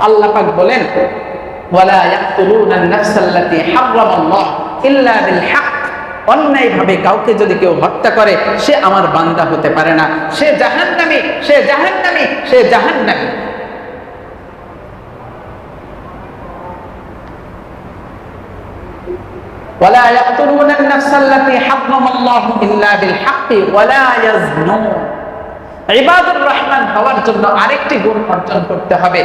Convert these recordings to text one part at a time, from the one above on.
আল্লাহ পাক বলেন ওয়ালা ইয়াকতুলুনান নাফসাল্লাতী হারামাল্লাহ ইল্লা বিল হক, অন্যায়ভাবে কাউকে যদি কেউ হত্যা করে সে আমার বান্দা হতে পারে না, সে জাহান্নামী, সে জাহান্নামী, সে জাহান্নামী। ওয়ালা ইয়াকতুলুনান নাফসাল্লাতী হারামাল্লাহু ইল্লা বিল হক ওয়ালা ইয়াজনুন। ইবাদুর রহমান হওয়ার জন্য আরেকটি গুণ অর্জন করতে হবে,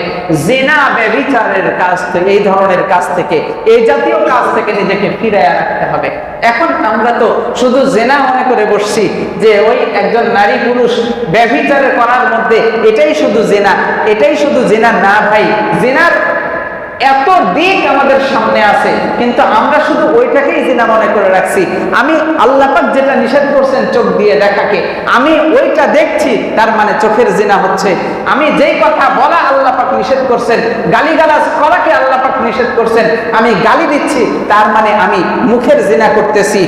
জিনা ব্যভিচারের কাজ থেকে, এই ধরনের কাজ থেকে, এই জাতীয় কাজ থেকে নিজেকে ফিরাইয়া রাখতে হবে। এখন আমরা তো শুধু জিনা মনে করে বসছি যে ওই একজন নারী পুরুষ ব্যভিচার করার মধ্যে এটাই শুধু জিনা, এটাই শুধু জিনা। না ভাই, জিনার এত দিক আমাদের সামনে আছে, কিন্তু আমরা শুধু ওইটাকেই জিনা মনে করে রাখছি। আমি আল্লাহ পাক যেটা নিষেধ করছেন চোখ দিয়ে দেখাকে, আমি ওইটা দেখছি, তার মানে চোখের জিনা হচ্ছে। আমি যেই কথা বলা আল্লাহ পাক নিষেধ করছেন, গালিগালাজ করাকে আল্লাহ পাক নিষেধ করছেন, আমি গালি দিচ্ছি, তার মানে আমি মুখের জিনা করতেছি।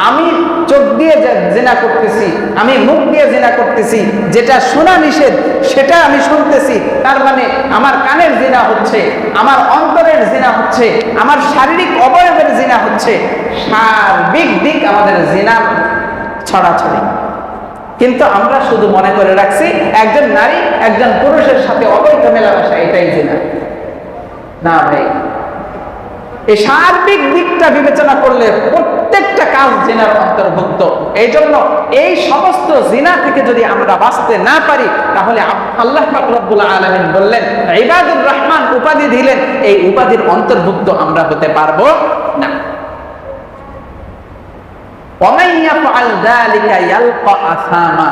আমি চোখ দিয়ে জিনা করতেছি, আমি মুখ দিয়ে জিনা করতেছি। যেটা শোনা নিষেধ সেটা আমি শুনতেছি, তার মানে আমার কানের জিনা হচ্ছে, আমার অন্তরের জিনা হচ্ছে, আমার শারীরিক অবয়বের জিনা হচ্ছে। সার্বিক দিক আমাদের জিনার ছড়াছড়ি। কিন্তু আমরা শুধু মনে করে রাখছি একজন নারী একজন পুরুষের সাথে অবৈধ মেলামেশা এটাই জিনা। না ভাই, এই সার্বিক দিকটা বিবেচনা করলে প্রত্যেকটা কাজ জিনার অন্তর্ভুক্ত। এই জন্য এই সমস্ত জিনা থেকে যদি আমরা বাঁচতে না পারি, তাহলে আল্লাহ পাক রব্বুল আলামিন বললেন, ইবাদুর রহমান উপাধি দিলেন, এই উপাধির অন্তর্ভুক্ত আমরা হতে পারবো না। ومن يفعل ذلك يلقى أثاما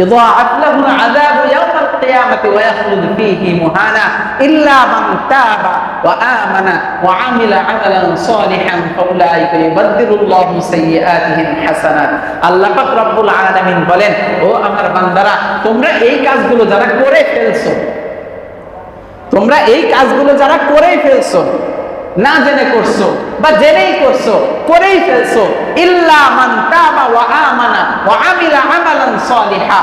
يضاعف له العذاب يوم القيامة ويخلد فيه مهانا إلا من تاب وآمن وعمل عملا صالحا فأولئك يبدل الله سيئاتهم حسنات। আল্লাহ পাক রব্বুল আলামিন বলেন, ও আমার বান্দারা, তোমরা এই কাজগুলো যারা করে ফেলছো, তোমরা এই কাজগুলো যারা করেই ফেলছো, না জেনে করছো বা জেনেই করছো, করেই ফেলছো, ইল্লা মান তাবা ওয়া আমানা ওয়া আমিলা আমালান সালিহা,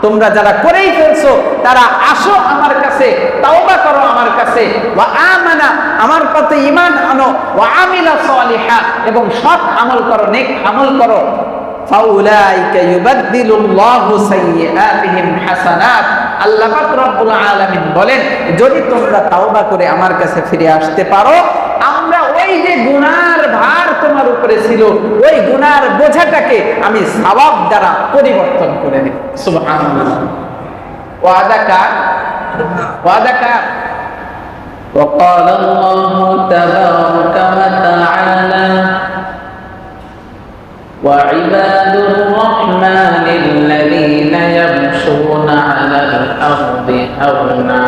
তোমরা যারা করেই ফেলছো তারা আসো আমার কাছে, তাওবা করো আমার কাছে, ওয়া আমানা, আমার প্রতি ঈমান আনো, ওয়া আমিলা সালিহা, এবং সৎ আমল করো, নেক আমল করো, ফাউলাইকা ইউবাদদিলুল্লাহু সাইয়্যাতিহিম হাসানাত। আল্লাহ পাক রব্বুল আলামিন বলেন, যদি তোমরা তাওবা করে আমার কাছে ফিরে আসতে পারো, আমরা ওই যে গুনার ভার তোমার উপরে ছিল, ওই গুনার বোঝাটাকে আমি সওয়াব দ্বারা পরিবর্তন করে দেব। সুবহানাল্লাহ। ওয়াদা কার? ওয়াদা কার? وقال الله تبارك وتعالى وعباد الرحمن الذين يمشون على الأرض هونا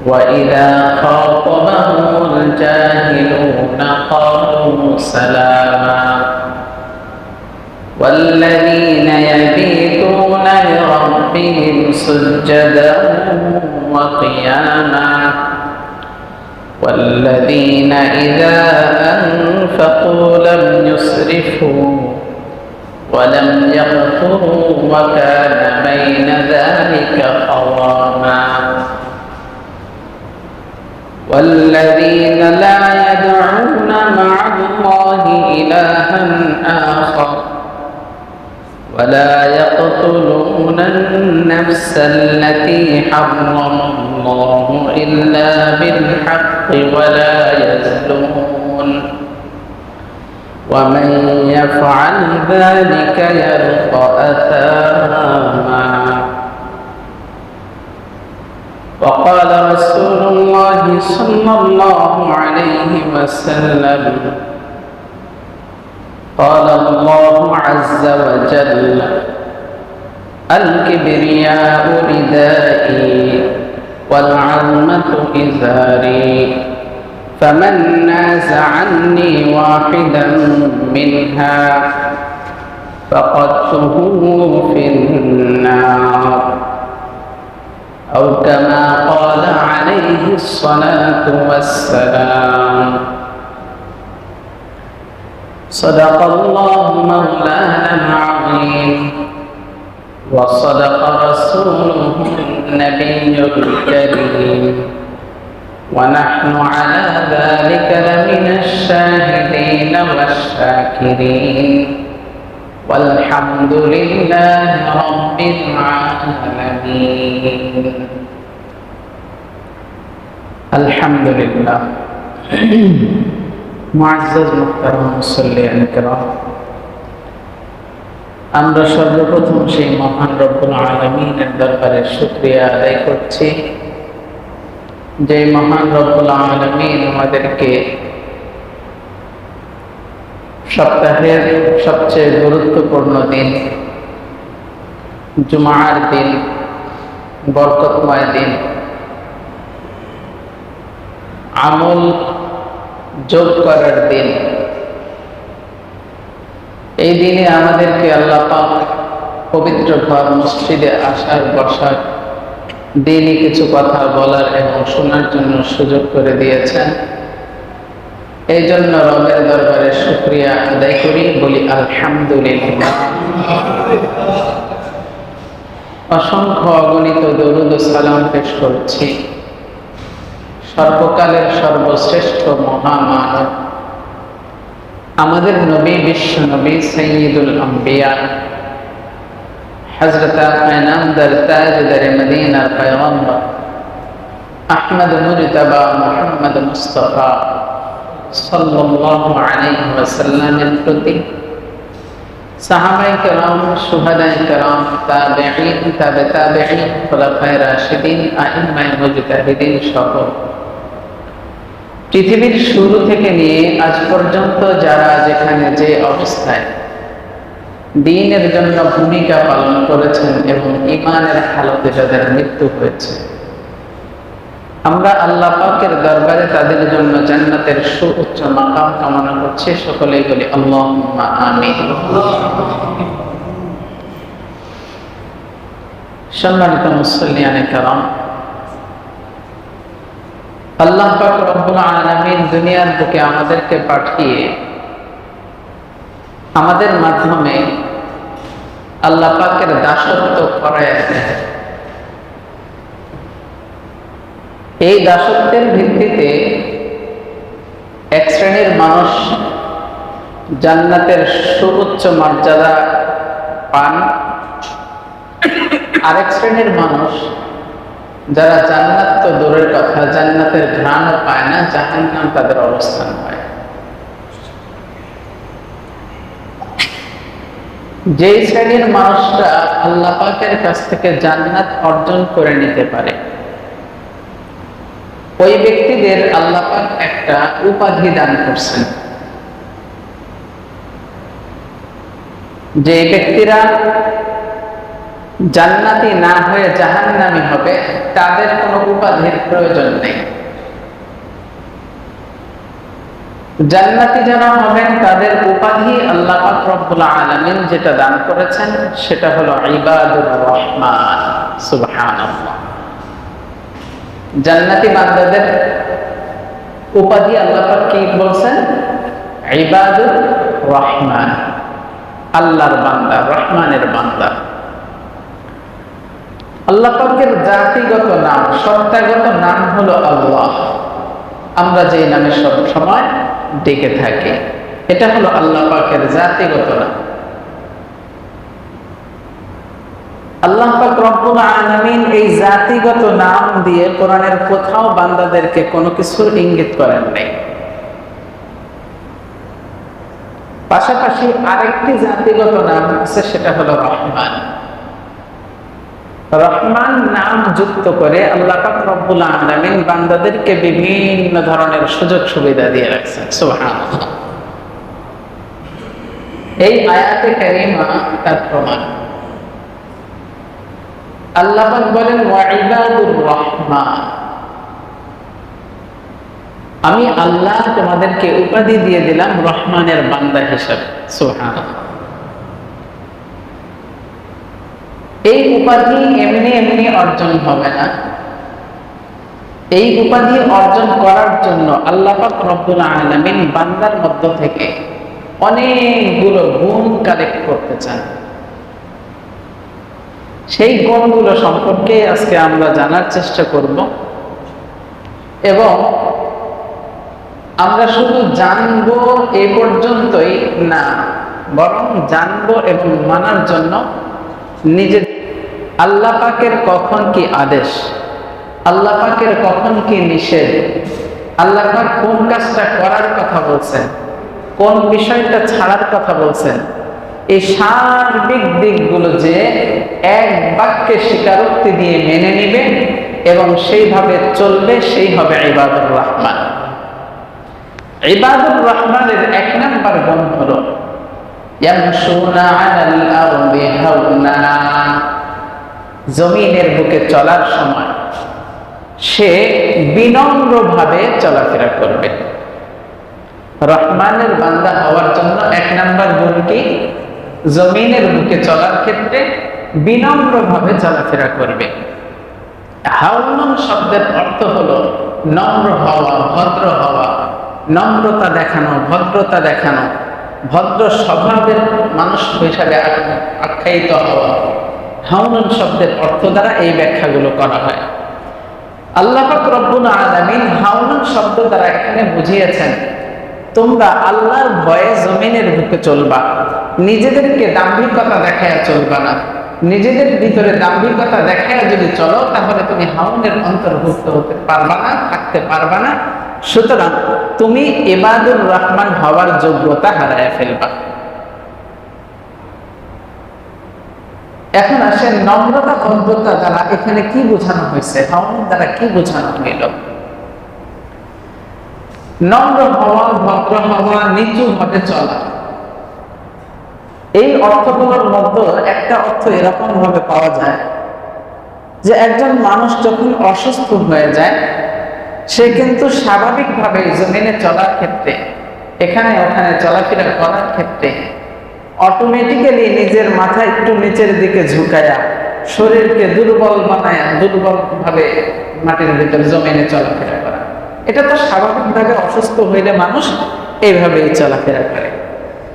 وإذا خاطبهم الجاهلون قالوا سلاما والذين يبيتون لربهم سجدا وقياما والذين إذا أنفقوا لم يسرفوا ولم يقتروا وكان بين ذلك قواما والذين لا يدعون مع الله إلها آخر ولا يقتلون النفس التي حرم الله إلا بالحق ولا يزنون ومن يفعل ذلك يلقى أثاما وقال رسول الله صلى الله عليه وسلم قال الله عز وجل الكبرياء ردائي والعظمة إزاري فمن نازعني واحدا منها فقدته في النار أو كما قال عليه الصلاة والسلام صدق الله مولانا العظيم وصدق رسوله النبي الكريم ونحن على ذلك لمن الشاهدين والشاكرين والحمد لله رب العالمين الحمد لله মুআজ্জাজ মুহতারাম মুসল্লিয়ান কিরাম, আমরা সর্বপ্রথম সেই মহান রব্বুল আলামিনের দরবারে শুকরিয়া আদায় করছি, যে মহান রব্বুল আলামিন আমাদেরকে সপ্তাহের সবচেয়ে গুরুত্বপূর্ণ দিন জুমার দিন, বরকতময় দিন, আমল যোগ করার দিন, এই দিনে আমাদেরকে আল্লাহ পাক পবিত্র ঘর মসজিদে আসার বসার, দিনই কিছু কথা বলার এবং শোনার জন্য সুযোগ করে দিয়েছেন। এই জন্য রবের দরবারে শুকরিয়া আদায় করি, বলি আলহামদুলিল্লাহ। অসংখ্য অগণিত দরুদ ও সালাম পেশ করছি সর্বকালের সর্বশ্রেষ্ঠ মহামানব আমাদের নবী, বিশ্ব নবী, সাইয়্যিদুল আম্বিয়া, হযরত আয়নামদার তাজদার মদিনার পয়গম্বর আহমদ মুজতবা মুহাম্মদ মুস্তাফা সাল্লাল্লাহু আলাইহি ওয়াসাল্লামের প্রতি, সাহাবায়ে কেরাম, শুহাদায়ে কেরাম, তাবেঈন, তাবে তাবেঈন, খুলাফায়ে রাশিদিন, আইম্মায়ে মুজতাহিদিন সহ পৃথিবীর শুরু থেকে নিয়ে আজ পর্যন্ত যারা যেখানে যে অবস্থায় দ্বীনের জন্য ভূমিকা পালন করেছেন এবং ঈমানের হালতে যাদের মৃত্যু হয়েছে, আমরা আল্লাহ পাকের দরবারে তাদের জন্য জান্নাতের সুউচ্চ মাকাম কামনা করছি। সকলেই বলি আল্লাহুম্মা আমিন। সম্মানিত মুসল্লিয়ানে কেরাম, আল্লাহ পাক রব্বুল আলামিন দুনিয়ার বুকে আমাদেরকে পাঠিয়ে আমাদের মাধ্যমে আল্লাহ পাকের দাসত্ব করায় দেন। এই দাসত্বের ভিত্তিতে এক শ্রেণীর মানুষ জান্নাতের সুউচ্চ মর্যাদা পান, আরেক শ্রেণীর মানুষ যারা জান্নাত তো দূরের কথা, জান্নাতের ঘ্রাণও পায় না, জাহান্নাম তাদের অবস্থান হয়। যেই শ্রেণীর মানুষরা আল্লাহ পাকের কাছ থেকে জান্নাত অর্জন করে নিতে পারে, ওই ব্যক্তিদের আল্লাহ পাক একটা উপাধি দান করছেন। যে ব্যক্তিরা জান্নাতি না হয়ে জাহান্নামী হবে, তাদের কোনো উপাধির প্রয়োজন নেই। জান্নাতি যারা হবেন তাদের উপাধি আল্লাহ পাক রব্বুল আলামিন যেটা দান করেছেন সেটা হলো ইবাদুর রহমান। সুবহানাল্লাহ। জান্নাতি বান্দাদের উপাধি আল্লাহ পাক কি বলছেন? ইবাদুর রহমান, আল্লাহর বান্দা, রহমানের বান্দা। আল্লাহ পাকের জাতিগত নাম, সত্তাগত নাম হলো আল্লাহ। আমরা যে নামে সব সময় ডেকে থাকি, এটা হলো আল্লাহ পাকের জাতিগত নাম। আল্লাহ পাক রব্বুল আলামিন এই জাতিগত নাম দিয়ে কোরআনের কোথাও বান্দাদেরকে কোনো কিছুর ইঙ্গিত করেন নাই। পাশাপাশি আরেকটি জাতিগত নাম আছে, সেটা হলো রহমান। রহমান নাম যুক্ত করে আল্লাহ পাক রব্বুল আলামিন বান্দাদেরকে বিভিন্ন ধরনের সুযোগ সুবিধা দিয়ে রাখছেন। সুবহানাল্লাহ। এই আয়াতে কারিমা তার প্রমাণ। আল্লাহ পাক বলেন ওয়া ইবাদুর রহমান, আমি আল্লাহ তোমাদেরকে উপাধি দিয়ে দিলাম রহমানের বান্দা হিসাবে। সুবহানাল্লাহ। এই উপাধি এমনি এমনি অর্জন হবে না। এই উপাধি অর্জন করার জন্য আল্লাহ পাক রব্বুল আলামিন বান্দার মধ্য থেকে অনেকগুলো গুণ কালেক্ট করতে চান। সেই গুণগুলো সম্পর্কে আজকে আমরা জানার চেষ্টা করব এবং আমরা শুধু জানবো এ পর্যন্তই না, বরং জানবো এবং মানার জন্য নিজের আল্লাহ পাকের কখন কি আদেশ, আল্লাহ পাকের কখন কি নিষেধ, আল্লাহ পাক কোন কাজটা করার কথা বলছেন, কোন বিষয়টা ছাড়ার কথা বলছেন, এই সার্বিক দিকগুলো যে এক বাক্যে স্বীকারোক্তি দিয়ে মেনে নিবে এবং সেইভাবে চলবে, সেই হবে ইবাদুর রহমান। ইবাদুর রহমানের এক নাম্বার গুণ হলো ইয়ামশুনা আলাল আরদি হাওনা, জমিনের বুকে চলার সময় সে বিনম্রভাবে চলাফেরা করবে। রহমানের বান্দা হওয়ার জন্য এক নাম্বার গুণ কি? জমিনের বুকে চলার ক্ষেত্রে বিনম্রভাবে চলাফেরা করবে। হাওনান শব্দের অর্থ হলো নম্র হওয়া, ভদ্র হওয়া, নম্রতা দেখানো, ভদ্রতা দেখানো, ভদ্র স্বভাবের মানুষ হিসাবে আখ্যায়িত হওয়া। হাওনান শব্দের অর্থ দ্বারা এই ব্যাখ্যাগুলো করা হয়। আল্লাহ পাক রব্বুল আলামিন হাওনান শব্দ দ্বারা এখানে বুঝিয়েছেন তোমরা আল্লাহর ভয়ে জমিনের বুকে চলবা, নিজেদেরকে দাম্ভিকতা দেখায়া চলবা না। নিজেদের ভিতরে দাম্ভিকতা দেখায়া যদি চলো তাহলে তুমি হাওনের অন্তর্ভুক্ত হতে পারবা না, থাকতে পারবা না। সুতরাং তুমি ইবাদুর রহমান হওয়ার যোগ্যতা হারায় ফেলবা। এখন আসেন নম্রতা ভদ্রতা দ্বারা এখানে কি বোঝানো হয়েছে, হাওনের দ্বারা কি বোঝানো হইল? নম্র হওয়া, ভদ্র হওয়া, নিচু ভাবে চলা, এই অর্থগুলোর মধ্যে একটা অর্থ এরকম ভাবে পাওয়া যায় যে একজন মানুষ যখন অসুস্থ হয়ে যায় সে কিন্তু স্বাভাবিকভাবে জমিনে চলার ক্ষেত্রে, এখানে ওখানে চলাফেরা করার ক্ষেত্রে অটোমেটিক্যালি নিজের মাথা একটু নিচের দিকে ঝুঁকায়া, শরীরকে দুর্বল বানায়া, দুর্বল ভাবে মাটির ভিতরে জমিনে চলাফেরা করা, এটা তো স্বাভাবিকভাবে অসুস্থ হইলে মানুষ এইভাবেই চলাফেরা করে।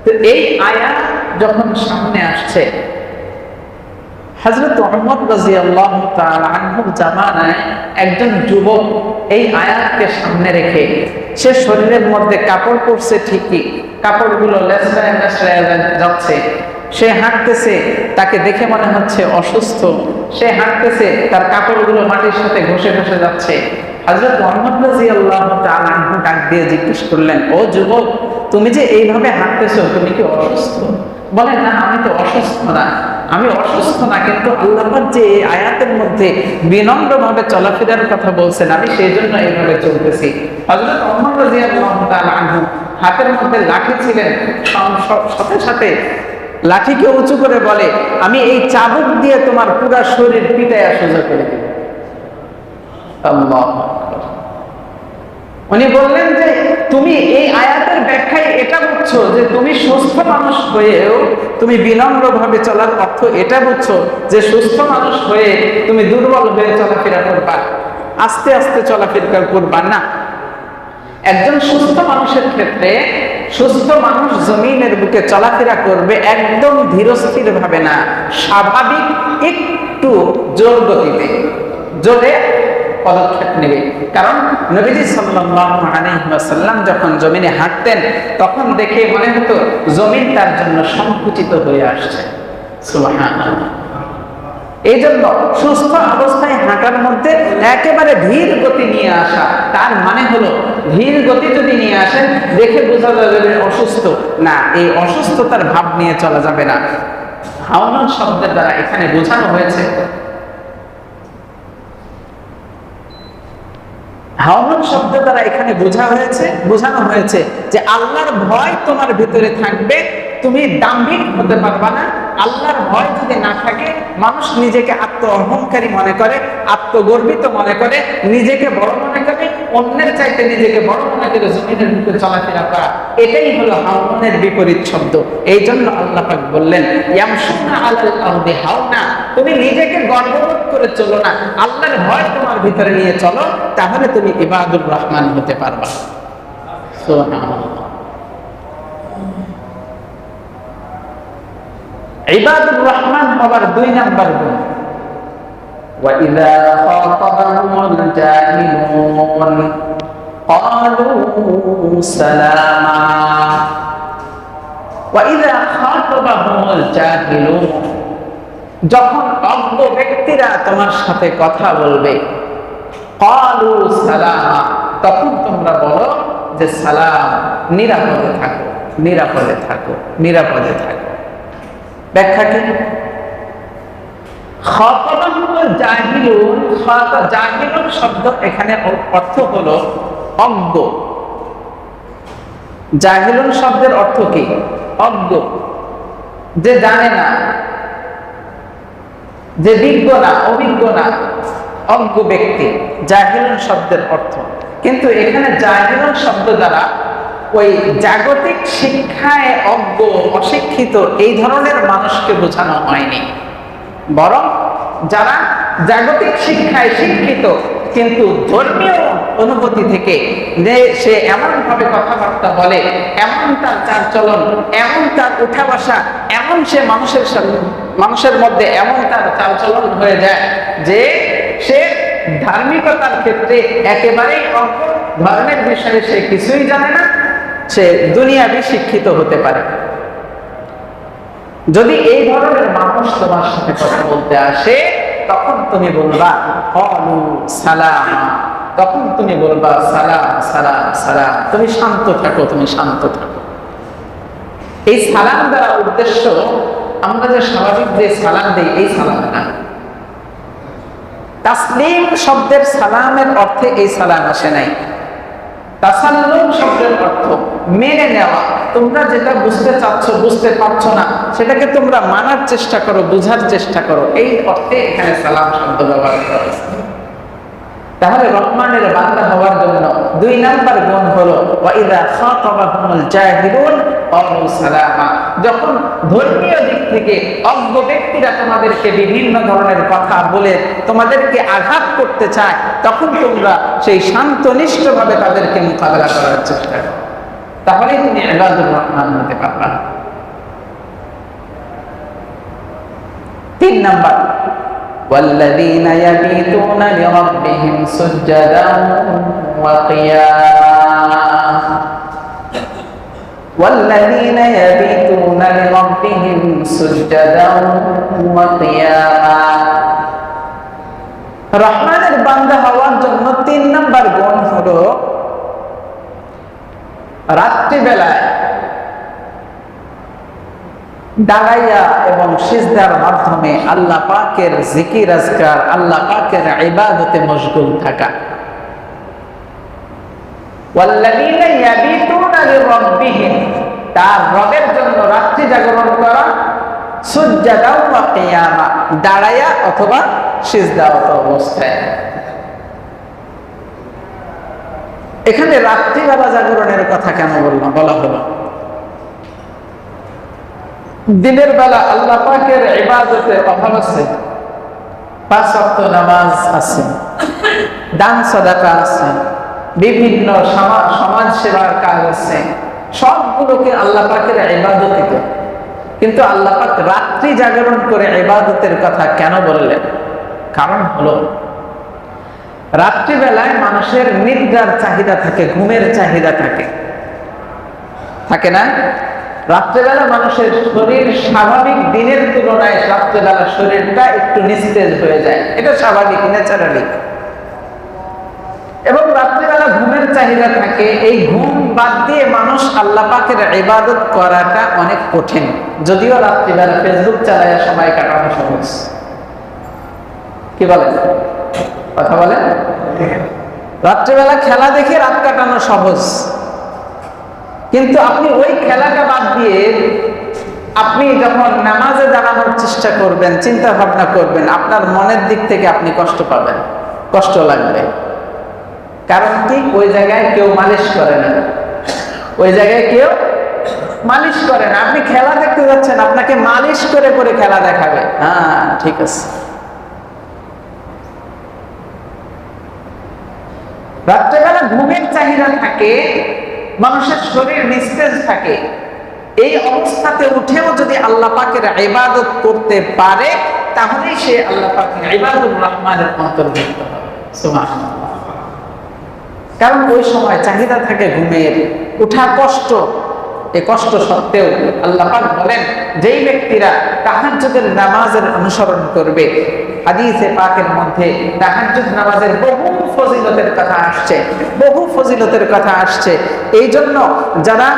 তো এই আয়াত যখন সামনে আসছে, হযরত ওমর রাদিয়াল্লাহু তাআলা আনহুর জামানায় একজন যুবক এই আয়াতকে সামনে রেখে সে শরীরের মধ্যে কাপড় পরছে ঠিকই, কাপড়গুলো লেসড়ায় লেসড়ায় যাচ্ছে, সে হাঁটতেছে, তাকে দেখে মনে হচ্ছে অসুস্থ, সে হাঁটতেছে, তার কাপড়গুলো মাটির সাথে ঘষে ঘষে যাচ্ছে। হযরত ওমর রাদিয়াল্লাহু তাআলা আনহু ডাক দিয়ে জিজ্ঞেস করলেন, ও যুবক, তুমি যে এইভাবে হাঁটতেছো, তুমি কি অসুস্থ? বলে, না, আমি তো অসুস্থ না, আমি অসুস্থ না, কিন্তু আল্লাহ পাক যে এই আয়াতের মধ্যে বিনম্রভাবে চলাফেরার কথা বলছেন, আমি সেই জন্য এইভাবে চলতেছি। হযরত ওমর রাদিয়াল্লাহু তাআলা আনহু হাতের মধ্যে লাঠি ছিলেন, সাথে সাথে লাঠিকে উঁচু করে বলে, আমি এই চাবুক দিয়ে তোমার পুরো শরীর পিটাইয়া সোজা করে দেব। আল্লাহু আকবার। উনি বললেন যে তুমি এই আয়াতের ব্যাখ্যায় এটা বুঝছো যে তুমি সুস্থ মানুষ হয়েও তুমি বিনম্রভাবে চলার অর্থ এটা বুঝছো যে সুস্থ মানুষ হয়ে তুমি দুর্বল হয়ে চলাফেরা করবা, আস্তে আস্তে চলাফেরা করবা না। একজন সুস্থ মানুষের ক্ষেত্রে সুস্থ মানুষ জমিনের বুকে চলাফেরা করবে একদম ধীরস্থির ভাবে না, স্বাভাবিক একটু জোর গতিতে, জোরে পদক্ষেপ নেবে। কারণ নবীজি সাল্লাল্লাহু আলাইহি ওয়াসাল্লাম যখন জমিনে হাঁটতেন তখন দেখে মনে হতো জমিন তার জন্য সংকুচিত হয়ে আসছে। সুবহানাল্লাহ। এই জন্য সুস্থ অবস্থায় হাঁটার মধ্যে একেবারে ধীর গতি নিয়ে আসা, তার মানে হলো ধীর গতি যদি নিয়ে আসেন দেখে বোঝা যাবে অসুস্থ না, এই অসুস্থতার ভাব নিয়ে চলা যাবে না। হাওনান শব্দের দ্বারা এখানে বোঝানো হয়েছে, হাওনান শব্দ দ্বারা এখানে বোঝানো হয়েছে যে আল্লাহর ভয় তোমার ভিতরে থাকবে, তুমি দাম্ভিক হতে পারবা না। আল্লাহর ভয় যদি না থাকে, মানুষ নিজেকে আত্ম অহংকারী মনে করে, আত্মগর্বিত মনে করে, নিজেকে বড় মনে করে, অন্যের চাইতে নিজেকে বড় মনে করে জমিনের ভিতরে চলাফেরা করা, এটাই হলো হাওনানের বিপরীত শব্দ। এই জন্য আল্লাহ পাক বললেন, ইয়ামশুনা আলাল আরদি হাওনা, তুমি নিজেকে গর্ববোধ করে চলো না, আল্লাহর ভয় তোমার ভিতরে নিয়ে চলো, তাহলে তুমি ইবাদুর রহমান হতে পারবা। সুবহানাল্লাহ। ইবাদুর রহমান হবার 2 নাম্বার গুণ, وإذا خاطبهم الجاهلون قالوا سلاما وإذا خاطبهم الجاهلون যখন অজ্ঞ ব্যক্তিরা তোমার সাথে কথা বলবে ক্বালু সালামা তখন তোমরা বলো যে সালাম, নিরাপদে থাকো, নিরাপদে থাকো, নিরাপদে থাকো। ব্যাখ্যা কি? খাতাবাহুল জাহিলুন, জাহিলুন শব্দ এখানে অর্থ হলো অজ্ঞ। জাহিলুন শব্দের অর্থ কি? অজ্ঞ, যে জানে না, যে বিজ্ঞ না, অভিজ্ঞ না, অজ্ঞ ব্যক্তি জাহিলুন শব্দের অর্থ। কিন্তু এখানে জাহিলুন শব্দ দ্বারা ওই জাগতিক শিক্ষায় অজ্ঞ, অশিক্ষিত এই ধরনের মানুষকে বোঝানো হয়নি, বরং যারা জাগতিক শিক্ষায় শিক্ষিত কিন্তু ধর্মীয় অনুভূতি থেকে যে সে এমন ভাবে কথাবার্তা বলে, এমন তার চালচলন, এমন তার উঠা বসা, এমন সে মানুষের মধ্যে এমন তার চালচলন হয়ে যায় যে সে ধার্মিকতার ক্ষেত্রে একেবারেই অজ্ঞ, ধর্মের বিষয়ে সে কিছুই জানে না, সে দুনিয়াবি শিক্ষিত হতে পারে। যদি এই ধরনের মানুষ তোমার সাথে কথা বলতে আসে তখন তুমি বলবা ক্বালু সালামা, তখন তুমি বলবা সালাম, সালাম, সালাম, তুমি শান্ত থাকো, তুমি শান্ত থাকো। এই সালাম দ্বারা উদ্দেশ্য আমরা যে স্বাভাবিক যে সালাম দেই এই সালাম না। তাসলিম শব্দের সালামের অর্থে এই সালাম আসে নাই। তাসাল্লুম শব্দের অর্থ মেনে নেওয়া। তোমরা যেটা বুঝতে চাচ্ছ, বুঝতে পারছো না, সেটাকে তোমরা মানার চেষ্টা করো, বুঝার চেষ্টা করো, এই অর্থে এখানে সালাম শব্দ ব্যবহার করা হয়েছে। তাহলে রহমানের বান্দা হওয়ার জন্য 2 নাম্বার গুণ হলো ওয়াইদা খাতাবাহুমুল জাহিলুন ক্বালু সালামা। যখন ধর্মীয় দিক থেকে অজ্ঞ ব্যক্তিরা তোমাদেরকে বিভিন্ন ধরনের কথা বলে তোমাদেরকে আঘাত করতে চায় তখন তোমরা সেই শান্তনিষ্ঠভাবে তাদেরকে মোকাবেলা করার চেষ্টা করো, তাহলেই তুমি ইবাদুর রহমান হতে পারবা। 3 নাম্বার والذين يبيتون لربهم سجدا وقياما والذين يبيتون لربهم سجدا وقياما রহমানের বান্দা হওয়ার জন্য 3 নাম্বার গুণ হলো রাত্রিবেলায় দাঁড়াইয়া এবং সিজদার মাধ্যমে আল্লাহ পাকের জিকির আজকার, আল্লাহ পাকের ইবাদতে মশগুল থাকা। ওয়াল্লাযীনা ইয়াবিতুনা লিরাব্বিহিম, তার রবের জন্য রাত্রি জাগরণ করা, সুজদাও ওয়া কিয়ামা, দাঁড়াইয়া অথবা সিজদারত অবস্থায়। এখানে রাত্রিবেলা জাগরণের কথা কেন বলা হলো? দিনের বেলা আল্লাহ পাকের ইবাদতে অভাব আছে, 5 ওয়াক্ত নামাজ আছে, দান সাদাকা আছে, বিভিন্ন সমাজ সেবার কাজ আছে, সবগুলোকে আল্লাহ পাকের ইবাদতই তো। কিন্তু আল্লাহ পাক রাত্রি জাগরণ করে ইবাদতের কথা কেন বললেন? কারণ হলো রাত্রিবেলায় মানুষের নিদ্রার চাহিদা থাকে, ঘুমের চাহিদা থাকে, থাকে না? রাত্রেবেলা মানুষের শরীর স্বাভাবিক দিনের তুলনায় রাত্রেবেলা শরীরটা একটু নিস্তেজ হয়ে যায়, এটা স্বাভাবিক, ন্যাচারালি। এবং রাত্রেবেলা ঘুমের চাহিদা থাকে, এই ঘুম বাদ দিয়ে মানুষ আল্লাহ পাকের ইবাদত করাটা অনেক কঠিন। যদিও রাত্রিবেলা ফেসবুক চালায় সময় কাটানো সহজ। কি বলেন? কথা বলেন? রাত্রিবেলা খেলা দেখে রাত কাটানো সহজ, কিন্তু আপনি ওই খেলাটা বাদ দিয়ে আপনি যখন নামাজে দাঁড়ানোর চেষ্টা করবেন, চিন্তা ভাবনা করবেন, আপনার মনের দিক থেকে আপনি কষ্ট পাবেন, কষ্ট লাগবে। কারণ কি? ওই জায়গায় কেউ মালিশ করে না, ওই জায়গায় কেউ মালিশ করে না। আপনি খেলা দেখতে যাচ্ছেন, আপনাকে মালিশ করে করে খেলা দেখাবে। হ্যাঁ, ঠিক আছে। রাত্রেবেলা ঘুমের চাহিদা থাকে, মানুষের শরীর নিস্তেজ থাকে, এই অবস্থাতে উঠেও যদি আল্লাহ পাকের ইবাদত করতে পারে তাহলেই সে আল্লাহ পাকের ইবাদুর রহমানের অন্তর্ভুক্ত হবে। সুবহানাল্লাহ। কারণ ওই সময় চাহিদা থাকে ঘুমের, উঠা কষ্ট, এই কষ্ট সত্ত্বেও আল্লাহ পাক বলেন যেই ব্যক্তিরা তাহাজ্জুদের নামাজের অনুসরণ করবে, হাদিসে পাকের মধ্যে তাহাজ্জুদ নামাজের বহু ফজিলতের কথা আসছে, বহু ফজিলতের কথা আসছে। এই জন্য যারা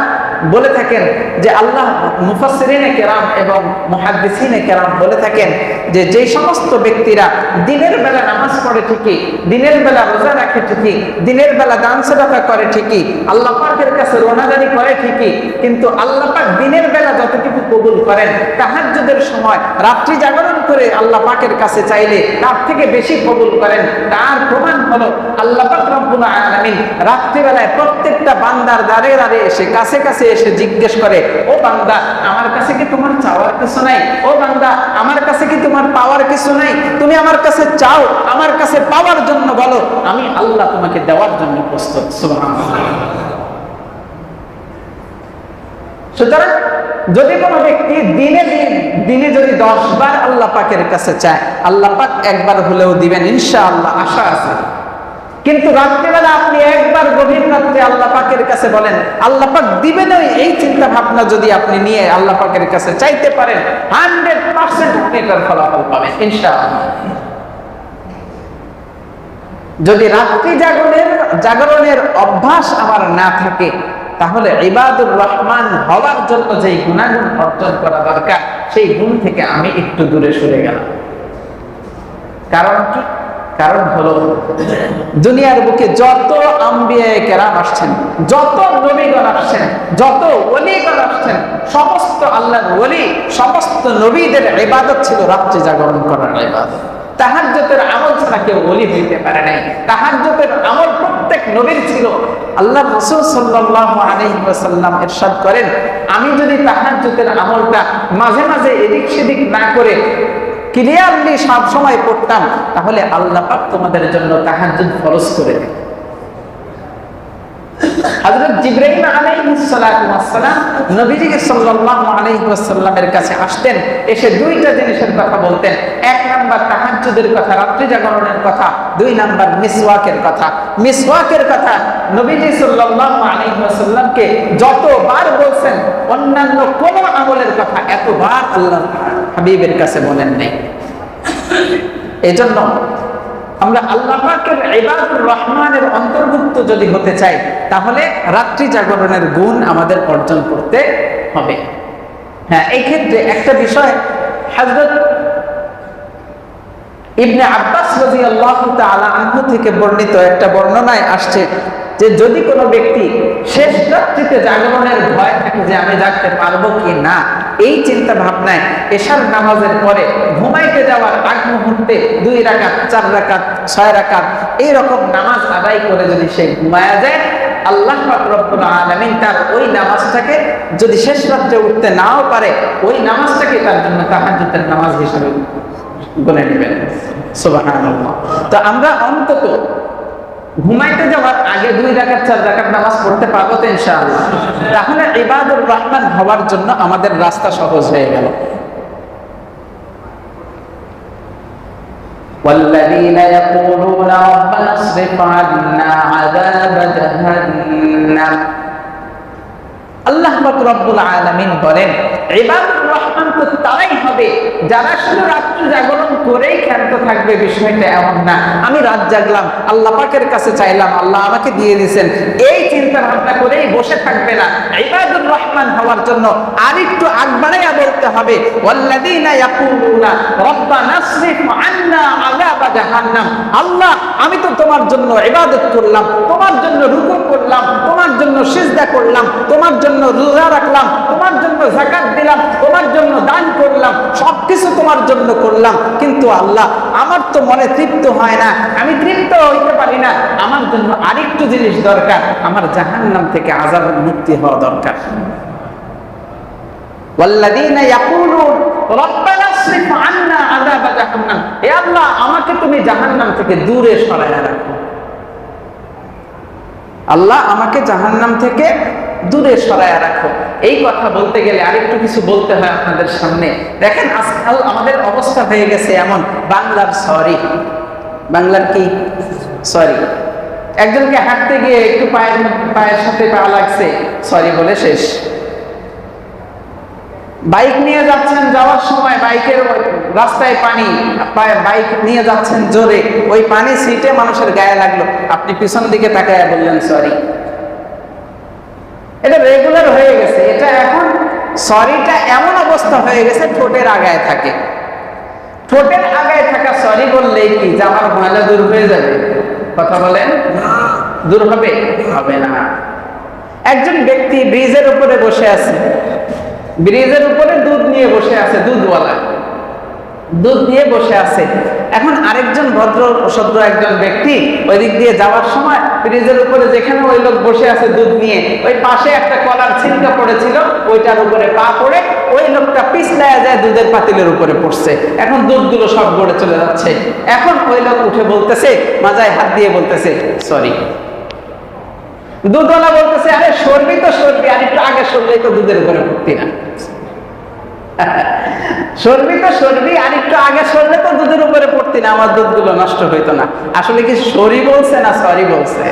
বলে থাকেন যে আল্লাহ মুফাসসিরিনে কেরাম এবং মুহাদ্দিসিনে কেরাম বলে থাকেন যে যেই সমস্ত ব্যক্তিরা দিনের বেলা নামাজ পড়ে ঠিকই, দিনের বেলা রোজা রাখে ঠিকই, দিনের বেলা দান সাদাকা করে ঠিকই, আল্লাহ পাকের কাছে রোনাজারি করে ঠিকই, কিন্তু আল্লাহ পাক দিনের বেলা যতটুকু কবুল করেন তাহাজ্জুদের সময় রাত্রি জাগরণ করে আল্লাহ পাকের কাছে চাইলে তার থেকে বেশি কবুল করেন। তার প্রমাণ হলো আল্লাহ পাক রব্বুল আলামিন রাত্রিবেলায় প্রত্যেকটা বান্দার দ্বারে দ্বারে এসে কাছে কাছে এসে জিজ্ঞেস করে, ও বান্দা আমার কাছে কি তোমার চাওয়ার কিছু নাই? ও বান্দা আমার কাছে কি তোমার পাওয়ার কিছু নাই? তুমি আমার কাছে চাও, আমার কাছে পাওয়ার জন্য বলো, আমি আল্লাহ তোমাকে দেওয়ার জন্য প্রস্তুত। সুবহানাল্লাহ। সুতরাং যদি কোনো ব্যক্তি দিনে যদি 10 বার আল্লাহ পাকের কাছে চায়, আল্লাহ পাক একবার হলেও দিবেন ইনশাআল্লাহ, আশা আছে। কিন্তু রাত্রিবেলা আপনি একবার গভীর রাত্রে আল্লাহ পাকের কাছে বলেন, আল্লাহ পাক দিবেন, এই চিন্তা ভাবনা যদি আপনি নিয়ে আল্লাহ পাকের কাছে চাইতে পারেন 100% আপনি এটার ফলাফল পাবেন ইনশাআল্লাহ। যদি রাত্রি জাগরণের অভ্যাস আমার না থাকে, তাহলে ইবাদুর রহমান হওয়ার জন্য যেই গুণাগুণ অর্জন করা দরকার সেই গুণ থেকে আমি একটু দূরে সরে গেলাম। কারণ কি? কারণ হলো দুনিয়ার বুকে যত আম্বিয়ায়ে কেরাম আসছেন, যত নবীগণ আসছেন, যত ওলীগণ আসছেন, সমস্ত আল্লাহর ওলী, সমস্ত নবীদের ইবাদত ছিল রাত্রি জাগরণ করার ইবাদত। তাহাজ্জুদের আমল ছাড়া কেউ ওলী হইতে পারে নাই। তাহাজ্জুদের আমল প্রত্যেক নবীর ছিল। আল্লাহ রাসূল সাল্লাল্লাহু আলাইহি ওয়াসাল্লাম ইরশাদ করেন, আমি যদি তাহাজ্জুদের আমলটা মাঝে মাঝে এদিক সেদিক না করে ক্লিয়ারলি সব সময় পড়তাম, তাহলে আল্লাহ পাক তোমাদের জন্য তাহাজ্জুদ ফরজ করে দেন। হযরত জিবরাইল আলাইহিস সালাতু ওয়াস সালাম নবীজি সাল্লাল্লাহু আলাইহি ওয়াসাল্লামের কাছে আসতেন, এসে দুইটা জিনিসের কথা বলতেন। এক নাম্বার তাহাজ্জুদের কথা, রাত্রি জাগরণের কথা। দুই নাম্বার মিসওয়াকের কথা। মিসওয়াকের কথা নবীজি সাল্লাল্লাহু আলাইহি ওয়াসাল্লামকে যতবার বলছেন, অন্যান্য কোন আমলের কথা এতবার আল্লাহর হাবিবের কাছে বলেন নাই। এজন্য আমরা আল্লাহ পাকের ইবাদুর রহমানের অন্তর্ভুক্ত যদি হতে চাই, তাহলে রাত্রি জাগরণের গুণ আমাদের অর্জন করতে হবে। হ্যাঁ, এই ক্ষেত্রে একটা বিষয় হযরত ইবনে আব্বাস রাদিয়াল্লাহু তাআলা আনহু থেকে বর্ণিত একটা বর্ণনায় আসছে যে যদি কোনো ব্যক্তি শেষ রাত্রিতে জাগরণের ভয় থাকে যে আমি জাগতে পারবো কি না, এই চিন্তা ভাবনায় এশার নামাজের পরে ঘুমাইতে যাওয়ার আগ মুহূর্তে 2 রাকাত, 4 রাকাত, 6 রাকাত এইরকম নামাজ আদায় করে যদি সে ঘুমায়া যায়, আল্লাহ পাক রব্বুল আলামিন তার ওই নামাজটাকে যদি শেষ রাত্রে উঠতে নাও পারে, ওই নামাজটাকে তার জন্য তাহাজ্জুদের নামাজ হিসেবে গণে নেবেন। সুবহানাল্লাহ। তো আমরা অন্তত ঘুমাইতে যাওয়ার আগে 2 রাকাত 4 রাকাত নামাজ পড়তে পারবো তো ইনশাআল্লাহ। তাহলে ইবাদুর রহমান হওয়ার জন্য আমাদের রাস্তা সহজ হয়ে গেল। والذين يقولون ربنا اصرف عنا عذاب جهنم, আল্লাহ পাক রব্বুল আলামিন বলেন ইবাদুর রহমান তো তারাই হবে যারা শুধু রাত্রি জাগরণ করেই ক্ষান্ত থাকবে। বিষয়টা এমন না আমি রাত জাগলাম, আল্লাহ পাকের কাছে চাইলাম, আল্লাহ আমাকে দিয়ে দিয়েছেন, এই চিন্তা ভাবনা করেই বসে থাকবে না। ইবাদুর রহমান হওয়ার জন্য আরেকটু আগ বাড়াইয়া বলতে হবে, ওয়াল্লাযীনা ইয়াকুলুনা রব্বানা আসরিফ আন্না আযাবা জাহান্নাম। আল্লাহ আমি তো তোমার জন্য ইবাদত করলাম, তোমার জন্য রুকু করলাম, তোমার জন্য সিজদা করলাম, তোমার জন্য রোজা রাখলাম, তোমার জন্য যাকাত দিলাম, তোমার জন্য দান করলাম, সবকিছু তোমার জন্য করলাম, কিন্তু আল্লাহ আমার তো মনে তৃপ্ত হয় না, আমি তৃপ্ত হইতে পারি না, আমার জন্য আরেকটু জিনিস দরকার, আমার জাহান্নাম থেকে আযাবের মুক্তি হওয়া দরকার। ওয়াল্লাযীনা ইয়াকুলুন রব্বানা আসরিফ আন্না আযাবা জাহান্নাম, হে আল্লাহ আমাকে তুমি জাহান্নাম থেকে দূরে সরায়া রাখো। আল্লাহ আমাকে জাহান্নাম থেকে দূরে সরায়া রাখো। এই কথা বলতে গেলে আরেকটু কিছু বলতে হয় আপনাদের সামনে। দেখেন আজকাল আমাদের অবস্থা হয়ে গেছে এমন, বাংলার সরি, বাংলার কি সরি। একজনকে হাঁটতে গিয়ে একটু পায়ের সাথে পা লাগছে, সরি বলে শেষ। বাইক নিয়ে যাচ্ছেন, যাওয়ার সময় বাইকের রাস্তায় পানি, বাইক নিয়ে যাচ্ছেন জোরে, ওই পানি সিটে মানুষের গায়ে লাগলো, আপনি পিছন দিকে তাকায় বললেন সরি। এটা রেগুলার হয়ে গেছে। এটা এখন সরিটা এমন অবস্থা হয়ে গেছে ঠোঁটের আগায় থাকে। ঠোঁটের আগায় থাকা সরি বললেই কি যে আমার ময়লা দূর হয়ে যাবে? কথা বলেন, দূর হবে? হবে না। একজন ব্যক্তি ব্রিজের উপরে বসে আছে, ব্রিজের উপরে দুধ নিয়ে বসে আছে, দুধওয়ালা দুধ নিয়ে বসে আছে। এখন আরেকজন সদ্র একজন ব্যক্তি ওই দিক দিয়ে যাওয়ার সময় ব্রিজের উপরে যেখানে ওই লোক বসে আছে দুধ নিয়ে, ওই পাশে একটা কলার ছিলকা পড়েছিল, ওইটার উপরে পা পড়ে ওই লোকটা পিছলায় যায় দুধের পাতিলের উপরে পড়ছে। এখন দুধগুলো সব গড়ে চলে যাচ্ছে। এখন ওই লোক উঠে বলতেছে, মাজায় হাত দিয়ে বলতেছে সরি। দুধওয়ালা বলতেছে, আরে সরবি তো সরবি, আর একটু আগে সরলেই তো দুধের উপরে পড়তি না। সরবি তো সরবি, আর একটু আগে সরলে তো দুধের উপরে পড়তি না, আমার দুধগুলো নষ্ট হইতো না। আসলে কি সরি বলছে না সরি বলছে?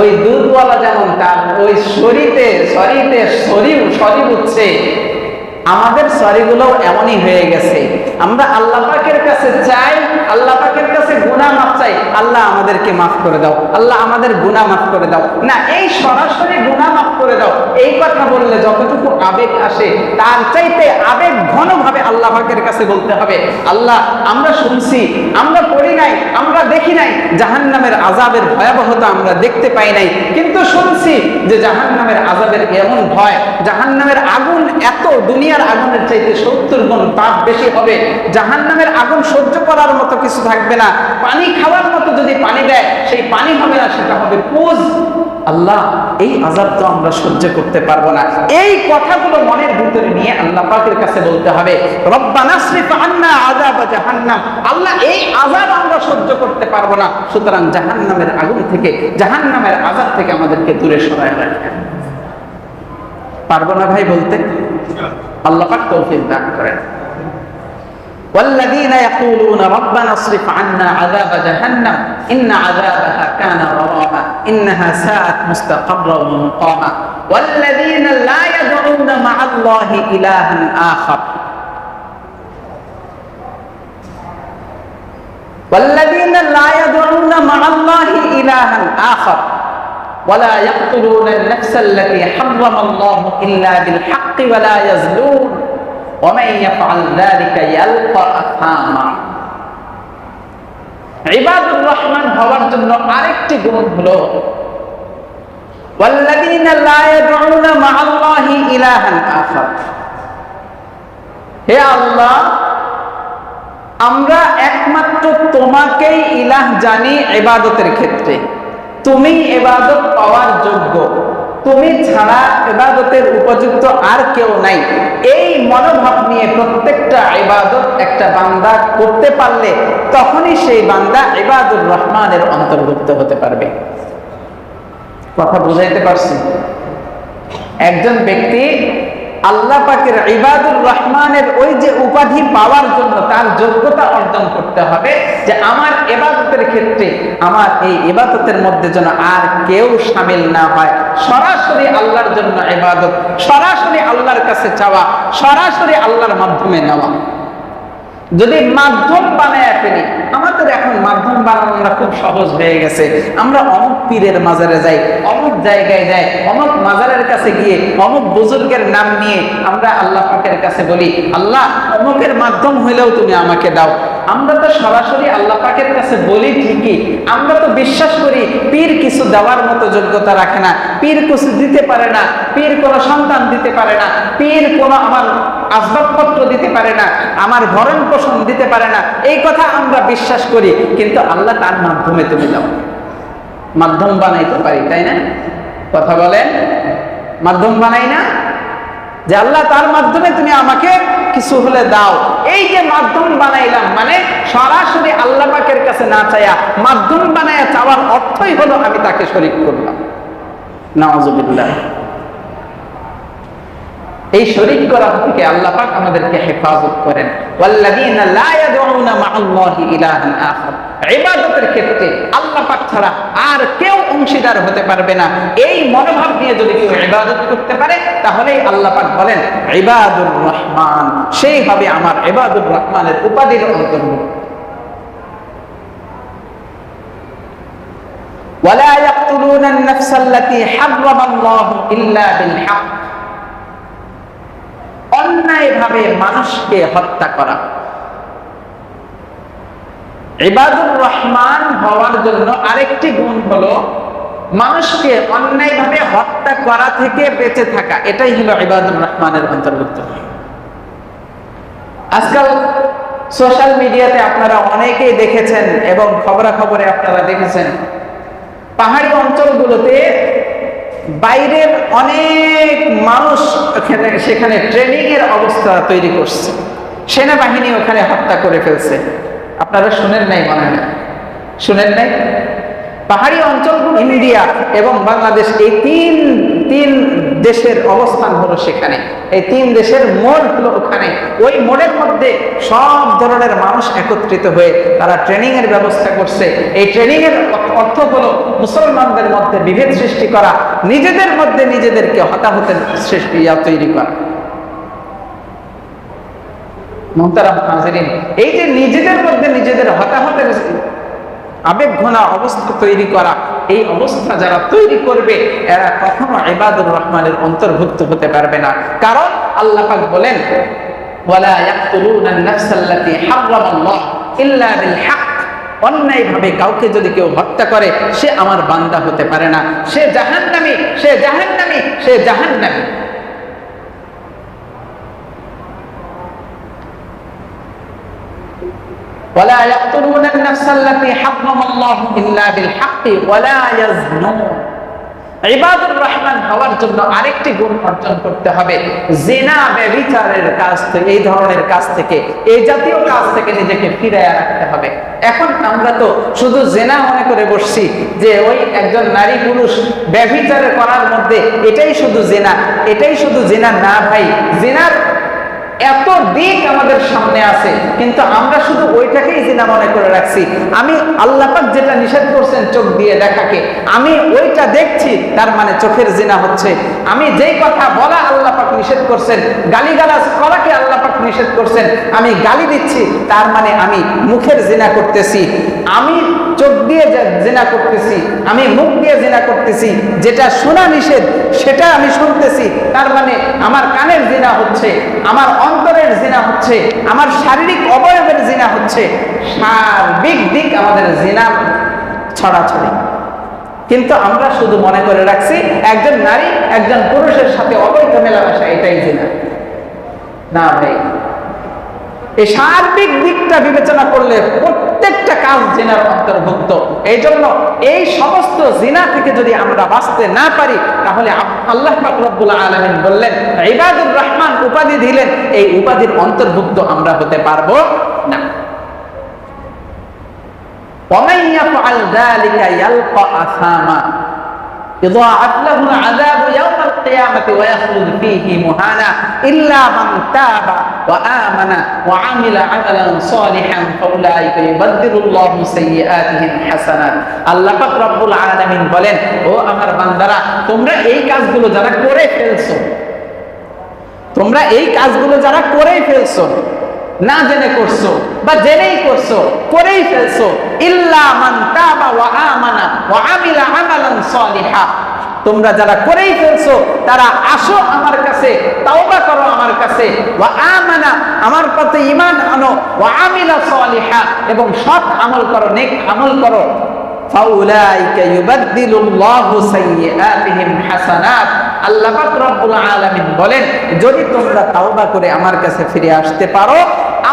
ওই দুধওয়ালা যেমন তার ওই সরিতে সরি বুঝছে, আমাদের সরি গুলো এমনই হয়ে গেছে। আমরা আল্লাহ পাকের কাছে চাই, আল্লাহ পাকের কাছে গুনাহ মাফ চাই, আল্লাহ আমাদেরকে মাফ করে দাও, আল্লাহ আমাদের গুনাহ মাফ করে দাও না। এই সরাসরি গুনাহ মাফ করে দাও এই কথা বললে যতটুকু আবেগ আসে, তার চাইতে আবেগ ঘনভাবে আল্লাহ পাকের কাছে বলতে হবে, আল্লাহ আমরা শুনছি, আমরা পড়ি নাই, আমরা দেখি নাই, জাহান্নামের আযাবের ভয়াবহতা আমরা দেখতে পাই নাই, কিন্তু শুনছি যে জাহান্নামের আযাবের এমন ভয়, জাহান্নামের আগুন এত দুনিয়ার আগুনের চাইতে 70 গুণ তাপ বেশি হবে, জাহান্নামের আগুন সহ্য করার মতো কিছু থাকবে না, পানি খাওয়ার মতো যদি পানি দেয় সেই পানি হবে না, সেটা হবে পুজ। আল্লাহ এই আযাব তো আমরা সহ্য করতে পারবো না। এই কথাগুলো মনের ভিতরে নিয়ে আল্লাহ পাকের কাছে বলতে হবে, রব্বানা আসরিফ আন্না আযাব জাহান্নাম, আল্লাহ এই আযাব আমরা সহ্য করতে পারবো না, সুতরাং জাহান্নামের আগুন থেকে, জাহান্নামের আযাব থেকে আমাদেরকে দূরে সরায় রাখেন। পারবো না ভাই বলতে? আল্লাহ পাক তৌফিক দান করেন। والذين يقولون ربنا اصرف عنا عذاب جهنم إن عذابها كان غراما إنها ساءت مستقرا ومقاما والذين لا يدعون مع الله إلها آخر والذين لا يدعون مع الله إلها آخر ولا يقتلون النفس التي حرم الله إلا بالحق ولا يزنون ومن يفعل ذلك يلقى أثاما। ইবাদুর রহমান হওয়ার জন্য আরেকটি গুণ হলো والذين لا يدعون مع الله إلها آخر। হে আল্লাহ, আমরা একমাত্র তোমাকেই ইলাহ জানি ইবাদতের ক্ষেত্রে, তুমি ইবাদত পাওয়ার যোগ্য, তুমি ছাড়া ইবাদতের উপযুক্ত আর কেউ নাই। এই মনোভাব নিয়ে প্রত্যেকটা ইবাদত একটা বান্দা করতে পারলে তখনই সেই বান্দা ইবাদুর রহমানের অন্তর্ভুক্ত হতে পারবে। কথা বুঝাইতে পারছি? একজন ব্যক্তি আল্লাহ পাকের ইবাদুর রহমানের ওই যে উপাধি পাওয়ার জন্য তার যোগ্যতা অর্জন করতে হবে যে আমার ইবাদতের ক্ষেত্রে আমার এই ইবাদতের মধ্যে যেন আর কেউ শামিল না হয়, সরাসরি আল্লাহর জন্য ইবাদত, সরাসরি আল্লাহর কাছে চাওয়া, সরাসরি আল্লাহর মাধ্যমে নেওয়া। যদি মাধ্যম বানায় ফেলি, আমাদের এখন মাধ্যম বানানোটা খুব সহজ হয়ে গেছে। আমরা অমুক পীরের মাজারে যাই, অমুক জায়গায় যাই, অমুক মাজারের কাছে গিয়ে অমুক বুজুর্গের নাম নিয়ে আমরা আল্লাহ পাকের কাছে বলি, আল্লাহ অমুকের মাধ্যম হইলেও তুমি আমাকে দাও। আমরা তো সরাসরি আল্লাহ পাকের কাছে বলি ঠিকই, আমরা তো বিশ্বাস করি পীর কিছু দেওয়ার মতো যোগ্যতা রাখে না, পীর কিছু দিতে পারে না, পীর কোনো সন্তান দিতে পারে না, পীর কোনো আমার আসবাবপত্র দিতে পারে না, আমার ভরণ পোষণ দিতে পারে না, এই কথা আমরা বিশ্বাস করি। কিন্তু আল্লাহ তার মাধ্যমে তুমি দাও, মাধ্যম বানাইতে পারি, তাই না? কথা বলেন, মাধ্যম বানাই না? যে আল্লাহ তার মাধ্যমে তুমি আমাকে কিছু হলে দাও। এই যে মাধ্যম বানাইলাম, মানে সরাসরি আল্লাহ পাকের কাছে না চাইয়া মাধ্যম বানায়া চাওয়ার অর্থই হলো আমি তাকে শরীক করলাম। নাউযুবিল্লাহ। এই শরীক করা থেকে আল্লাহ পাক আমাদেরকে হেফাজত করেন। ওয়াল্লাযীনা লা ইয়াদউনা মা'আল্লাহি ইলাহান আখার, ইবাদতের ক্ষেত্রে আল্লাহ পাক ছাড়া আর কেউ অংশীদার হতে পারবে না। এই মনোভাব নিয়ে যদি কেউ ইবাদত করতে পারে তাহলেই আল্লাহ পাক বলেন ইবাদুর রহমান, সেই হবে আমার ইবাদুর রহমানের উপাধির অন্তর্ভুক্ত। ওয়ালা ইয়াকতুলুনা আন-নাফসাল্লাতী হারামাল্লাহু ইল্লা বিল হক, অন্যায়ভাবে মানুষকে হত্যা করা। ইবাদুর রহমান হওয়ার জন্য আরেকটি গুণ হলো মানুষকে অন্যায়ভাবে হত্যা করা থেকে বেঁচে থাকা। এটাই হলো ইবাদুর রহমানের অন্তর্ভুক্ত। আজকাল সোশ্যাল মিডিয়াতে আপনারা অনেকেই দেখেছেন এবং খবরাখবরে আপনারা দেখেছেন, পাহাড়ি অঞ্চলগুলোতে বাইরের অনেক মানুষ সেখানে ট্রেনিং এর অবস্থা তৈরি করছে, সেনাবাহিনী ওখানে হত্যা করে ফেলছে। আপনারা শুনেন নাই মনে হয়, শুনেন নাই? পাহাড়ি অঞ্চলগুলো ইন্ডিয়া এবং বাংলাদেশ, এই তিন দেশের অবস্থান হলো সেখানে। এই তিন দেশের মোড় হলো ওখানে। ওই মোড়ের মধ্যে সব ধরনের মানুষ একত্রিত হয়ে তারা ট্রেনিং এর ব্যবস্থা করছে। এই ট্রেনিং এর অর্থ হলো মুসলমানদের মধ্যে বিভেদ সৃষ্টি করা, নিজেদের মধ্যে নিজেদেরকে হতাহতের সৃষ্টি তৈরি করা। মুহতারাম হাজিরিন, এই যে নিজেদের মধ্যে নিজেদের হতাহতের আবেগ ঘনা অবস্থা তৈরি করা, এই অবস্থা যারা তৈরি করবে এরা কখনো ইবাদুর রহমানের অন্তর্ভুক্ত হতে পারবে না। কারণ আল্লাহ পাক বলেন ওয়ালা ইয়াকতুলুনা আন-নাফসাল্লাতী হারামাল্লাহু ইল্লা বিল হক, অন্যায়ভাবে কাউকে যদি কেউ হত্যা করে সে আমার বান্দা হতে পারে না, সে জাহান্নামী, সে জাহান্নামী, সে জাহান্নামী। ولا يقتلون النفس التي حرم الله إلا بالحق ولا يزنون। ইবাদুর রহমান হওয়ার জন্য আরেকটি গুণ অর্জন করতে হবে, জিনা ব্যভিচারের কাজ থেকে, এই ধরনের কাজ থেকে, এই জাতীয় কাজ থেকে নিজেকে ফিরিয়ে রাখতে হবে। এখন আমরা তো শুধু জিনা মনে করে বসছি যে ওই একজন নারী পুরুষ ব্যভিচার করার মধ্যে এটাই শুধু জিনা, এটাই শুধু জিনা না ভাই, জিনার এত দিক আমাদের সামনে আছে, কিন্তু আমরা শুধু ওইটাকেই জিনা মনে করে রাখছি। আমি আল্লাহ পাক যেটা নিষেধ করছেন চোখ দিয়ে দেখাকে, আমি ওইটা দেখছি, তার মানে চোখের জিনা হচ্ছে। আমি যেই কথা বলা আল্লাহ পাক নিষেধ করছেন, গালিগালাজ করাকে আল্লাহ পাক নিষেধ করছেন, আমি গালি দিচ্ছি, তার মানে আমি মুখের জিনা করতেছি। আমি চোখ দিয়ে জিনা করতেছি, আমি মুখ দিয়ে জিনা করতেছি। যেটা শোনা নিষেধ সেটা আমি শুনতেছি, তার মানে আমার কানের জিনা হচ্ছে, আমার অন্তরের জিনা হচ্ছে, আমার শারীরিক অবয়বের জিনা হচ্ছে। সার্বিক দিক আমাদের জিনা ছড়াছড়ি। কিন্তু আমরা শুধু মনে করে রাখছি একজন নারী একজন পুরুষের সাথে অবৈধ মেলামেশা এটাই জিনা। না ভাই, এই সার্বিক দিকটা বিবেচনা করলে প্রত্যেকটা কাজ জিনার অন্তর্ভুক্ত। এই জন্য এই সমস্ত জিনা থেকে যদি আমরা বাঁচতে না পারি তাহলে আল্লাহ পাক রব্বুল আলামিন বললেন, ইবাদুর রহমান উপাধি দিলেন, এই উপাধির অন্তর্ভুক্ত আমরা হতে পারবো না। ওয়ামান ইয়াফআল যালিকা ইয়ালকা আসামা يضاعف له العذاب يوم القيامة ويخلد فيه مهانا إلا من تاب وآمن وعمل عملا صالحا فأولئك يبدل الله سيئاتهم حسنات। আল্লাহ পাক রব্বুল আলামিন বলেন, ও আমার বান্দারা, তোমরা এই কাজগুলো যারা করে ফেলছো, তোমরা এই কাজগুলো যারা করে ফেলছো, না জেনে করছো বা জেনেই করছো, করেই ফেলছো, ইল্লা মান তাবা ওয়া আমানা ওয়া আমিলা আমালান সালিহা, তোমরা যারা করেই ফেলছো তারা আসো আমার কাছে, তাওবা করো আমার কাছে, ওয়া আমানা, আমার প্রতি ঈমান আনো, ওয়া আমিলা সালিহা, এবং সৎ আমল করো, নেক আমল করো, ফাউলাইকা ইউবাদদিলুল্লাহু সাইয়্যাতিহিম হাসানাত। আল্লাহ পাক রব্বুল আলামিন বলেন, যদি তোমরা তাওবা করে আমার কাছে ফিরে আসতে পারো,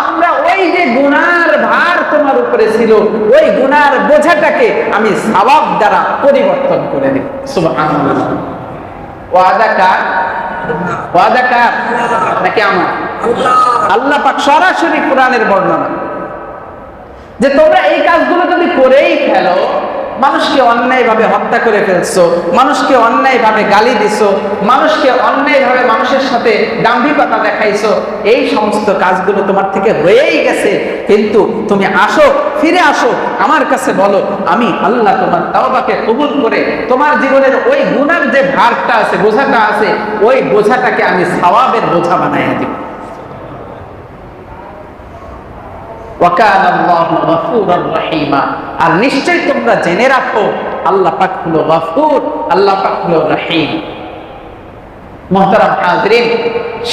আমরা ওই যে গুনার ভার তোমার উপরে ছিল, ওই গুনার বোঝাটাকে আমি সওয়াব দ্বারা পরিবর্তন করে দেব। সুবহানাল্লাহ। ওয়াদা কার? ওয়াদা কার? নাকি আমার? আল্লাহ পাক সরাসরি কোরআনের বর্ণনা যে তোমরা এই কাজগুলো যদি করেই ফেলো মানুষকে অন্যায়ভাবে হত্যা করে ফেলছো, মানুষকে অন্যায়ভাবে গালি দিছো, মানুষকে অন্যায়ভাবে মানুষের সাথে দাম্ভিকতা দেখাইছো, এই সমস্ত কাজগুলো তোমার থেকে হয়েই গেছে। কিন্তু তুমি আসো, ফিরে আসো, আমার কাছে বলো, আমি আল্লাহ তোমার তাওবাকে কবুল করে তোমার জীবনের ওই গুনার যে ভারটা আছে, বোঝাটা আছে, ওই বোঝাটাকে আমি সওয়াবের বোঝা বানাইয়া দিব। আর নিশ্চয়ই তোমরা জেনে রাখো আল্লাহ পাক হলো গফুর, আল্লাহ পাক হলো রহিম। মুহতারাম হাজরিন,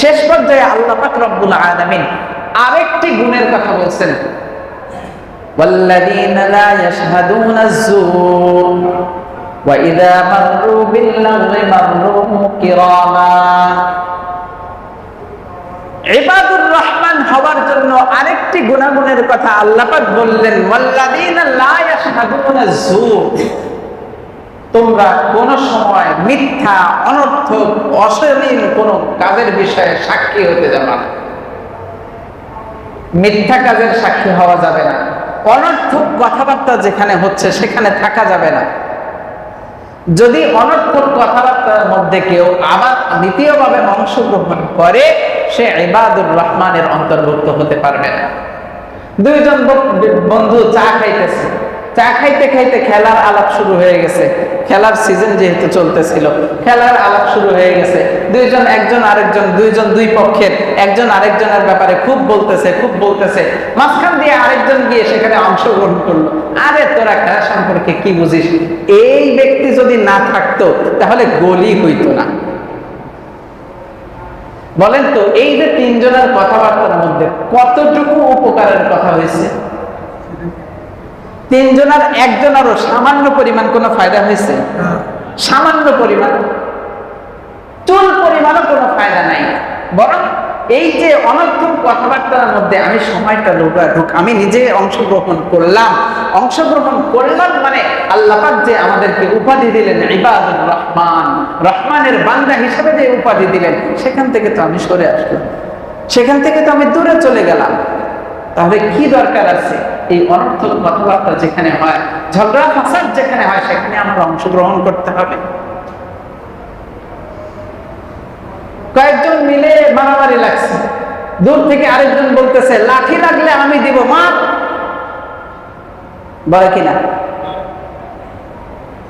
শেষ পর্যায়ে আল্লাহ পাক রব্বুল আলামিন আরেকটি গুণের কথা বলছেন, ওয়াল্লাযীনা লা ইয়াশহাদুনা আয-যুর ওয়া ইযা মাররু বিল-লাগwi মাররু কিরামা। ইবাদুর রহমান হওয়ার জন্য আরেকটি গুণাগুণের কথা আল্লাহ পাক বললেন, ওয়াল্লাযীনা লা ইয়াশহাদুনা আয-যুর, তোমরা কোন সময় মিথ্যা, অনর্থক, অশ্লীল কোন কাজের বিষয়ে সাক্ষী হতে যাবে না। মিথ্যা কাজের সাক্ষী হওয়া যাবে না, অনর্থক কথাবার্তা যেখানে হচ্ছে সেখানে থাকা যাবে না। যদি অনর্থক কথাবার্তার মধ্যে কেউ আবার দ্বিতীয়ভাবে অংশগ্রহণ করে, সে ইবাদুর রহমানের অন্তর্ভুক্ত হতে পারবে না। দুইজন বন্ধু চা খাইতেছে, চা খাইতে খাইতে খেলার আলাপ শুরু হয়ে গেছে। খেলার সিজন যেহেতু চলতেছিল, খেলার আলাপ শুরু হয়ে গেছে। দুইজন দুই পক্ষের একজন আরেকজনের ব্যাপারে খুব বলতেছে। মাঝখান দিয়ে আরেকজন গিয়ে সেখানে অংশগ্রহণ করলো। আরে তোরা খেলা সম্পর্কে কি বুঝিস? এই ব্যক্তি যদি না থাকতো তাহলে গোলই হইতো না। বলেন তো, এই যে তিনজনের কথাবার্তার মধ্যে কতটুকু উপকারের কথা হয়েছে? তিনজনের একজনেরও সামান্য পরিমাণ কোনো ফায়দা হয়েছে? সামান্য পরিমাণ, চুল পরিমাণও কোনো ফায়দা নাই। বরং এই যে অনর্থক কথাবার্তার মধ্যে আমি সময়টা আমি নিজে অংশগ্রহণ করলাম মানে আল্লাহ পাক যে আমাদেরকে উপাধি দিলেন ইবাদুর রহমান, রহমানের বান্দা হিসেবে যে উপাধি দিলেন, সেখান থেকে তো আমি সরে আসলাম, সেখান থেকে তো আমি দূরে চলে গেলাম। তাহলে কি দরকার আছে? এই অনর্থক কথাবার্তা যেখানে হয়, ঝগড়া ফাসাদ যেখানে হয়, সেখানে আমরা অংশগ্রহণ করতে হবে। কয়েকজন মিলে মারামারি লাগছে, দূর থেকে আরেকজন বলতেছে লাঠি লাগলে আমি দিব, মার। বলে কিনা?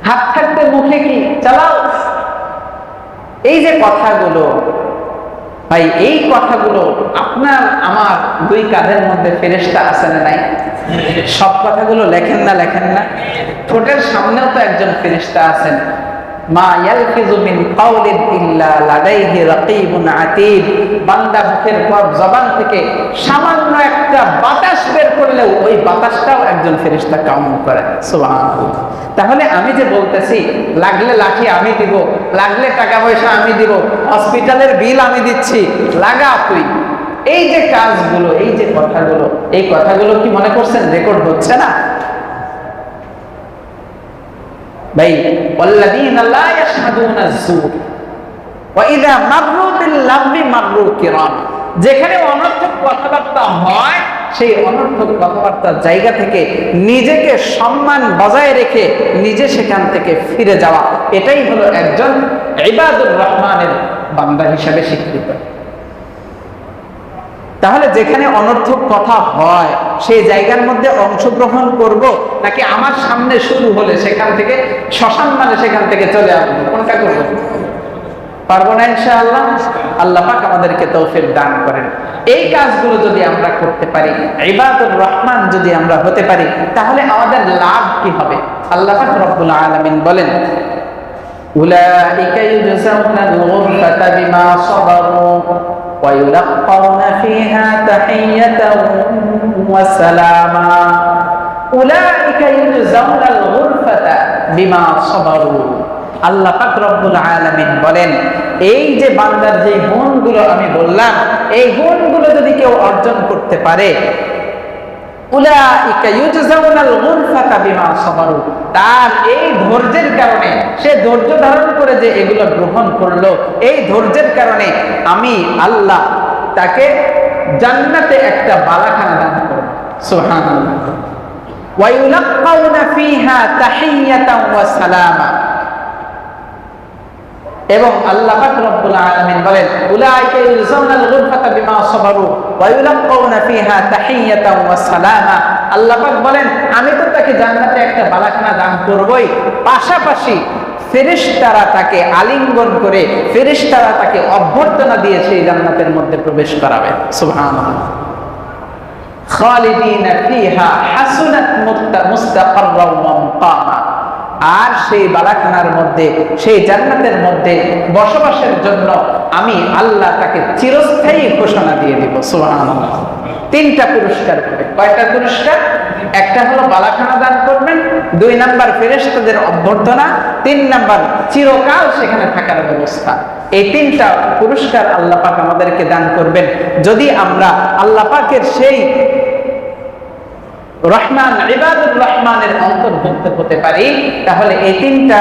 হাত থাকতে মুখে কি চালাও। এই যে কথাগুলো ভাই, এই কথাগুলো আপনার আমার দুই কাঁধের মধ্যে ফেরেশতা আছে না নাই? সব কথাগুলো লেখেন না? ঠোঁটের সামনেও তো একজন ফেরেশতা আছেন। মা ইয়ালফিযু মিন কাওলিন ইল্লা লাদাইহি রাকীবুন আতীদ। বান্দা মুখের পর জবান থেকে সামান্য একটা বাতাস বের করলেও ওই বাতাসটাও একজন ফেরেশতা কাউন্ট করে। সুবহানাল্লাহ। তাহলে আমি যে বলতেছি লাগলে লাঠি আমি দিব, লাগলে টাকা পয়সা আমি দিব, হসপিটালের বিল আমি দিচ্ছি, লাগা তুই, এই যে কাজগুলো, এই যে কথাগুলো, এই কথাগুলো কি মনে করছেন রেকর্ড হচ্ছে না? ভাই, ওয়াল্লাযীনা লা ইয়াশহাদুনা আয-যুর ওয়া ইযা মাররু বিল-লাগwi মাররু কিরাম। যেখানে অনর্থক কথাবার্তা হয়, সেই অনর্থক কথাবার্তার জায়গা থেকে নিজেকে সম্মান বজায় রেখে নিজে সেখান থেকে ফিরে যাওয়া, এটাই হলো একজন ইবাদুর রহমানের বান্দা হিসেবে স্বীকৃত। তাহলে যেখানে অনর্থক কথা হয়, সেই জায়গার মধ্যে অংশগ্রহণ করব, নাকি আমার সামনে শুরু হলে সেখান থেকে শ্মশান মানে সেখান থেকে চলে আসবো? কোনটা করব? পারবো না ইনশাআল্লাহ। আল্লাহ পাক আমাদেরকে তৌফিক দান করেন। এই কাজগুলো যদি আমরা করতে পারি, ইবাদুর রহমান যদি আমরা হতে পারি, তাহলে আমাদের লাভ কি হবে? আল্লাহ পাক রব্বুল আলামিন বলেন, উলাইকা ইউজাউনাল গুরফাতা বিমা সাবারু ওয়া ইউলাক্কাউনা ফিহা তাহিয়াতাও ওয়া সালামা। উলাইকা ইউজাউনাল গুরফাতা বিমা সাবারু। আল্লাহ পাক রব্বুল আলামিন বলেন, এই যে বান্দার যে গুণগুলো আমি বললাম, এই গুণগুলো যদি কেউ অর্জন করতে পারে, উলাইকা ইউজাউনাল গুরফাতা বিমা সাবারু, তার এই ধৈর্যের কারণে, সে ধৈর্য ধারণ করে যে এগুলো গ্রহণ করলো, এই ধৈর্যের কারণে আমি আল্লাহ তাকে জান্নাতে একটা বালাখানা দান করব। সুবহানাল্লাহ। ওয়া ইউলাক্কাউনা ফিহা তাহিয়াতান ওয়া সালামা। এবং আল্লাহ পাক রব্বুল আলামিন বলেন উলাইকা ইউজাউনাল গুরফাতা বিমা সাবারু ওয়া ইউলাক্কাউনা ফিহা তাহিয়াতান ওয়া সালামা। আল্লাহ পাক বলেন আমি তো তাকে জান্নাতে একটা বালাখানা দান করবই, পাশাপাশি ফেরেশতারা তাকে আলিঙ্গন করে, ফেরেশতারা তাকে অভ্যর্থনা দিয়ে সেই জান্নাতের মধ্যে প্রবেশ করাবে। সুবহানাল্লাহ। খালিদিনা ফিহা হাসুনাত মুস্তাকাররা ওয়া মুকামা। আর সেই বালাখানার মধ্যে, সেই জান্নাতের মধ্যে বসবাসের জন্য আমি আল্লাহ তাকে চিরস্থায়ী ঘোষণা দিয়ে দিব। সুবহানাল্লাহ। তিনটা পুরস্কার পাবে। কয়টা পুরস্কার? একটা হলো বালাখানা দান করবেন, 2 নাম্বার ফেরেশতাদের অভ্যর্থনা, 3 নাম্বার চিরকাল সেখানে থাকার ব্যবস্থা। এই তিনটা পুরস্কার আল্লাহ পাক আমাদেরকে দান করবেন যদি আমরা আল্লাহ পাকের সেই রহমান, ইবাদুর রহমানের অন্তর্ভুক্ত হতে পারি। তাহলে এই তিনটা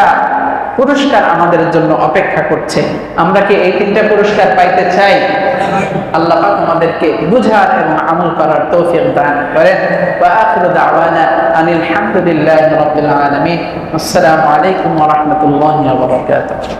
পুরস্কার আমাদের জন্য অপেক্ষা করছে। আমরা কি এই তিনটা পুরস্কার পাইতে চাই? আল্লাহ পাক আমাদেরকে বুঝার এবং আমল করার তৌফিক দান করেন। ওয়া আখিরু দাওয়ানা আনিল হামদুলিল্লাহি রাব্বিল আলামিন। আসসালামু আলাইকুম ওয়া রাহমাতুল্লাহি ওয়া বারাকাতুহু।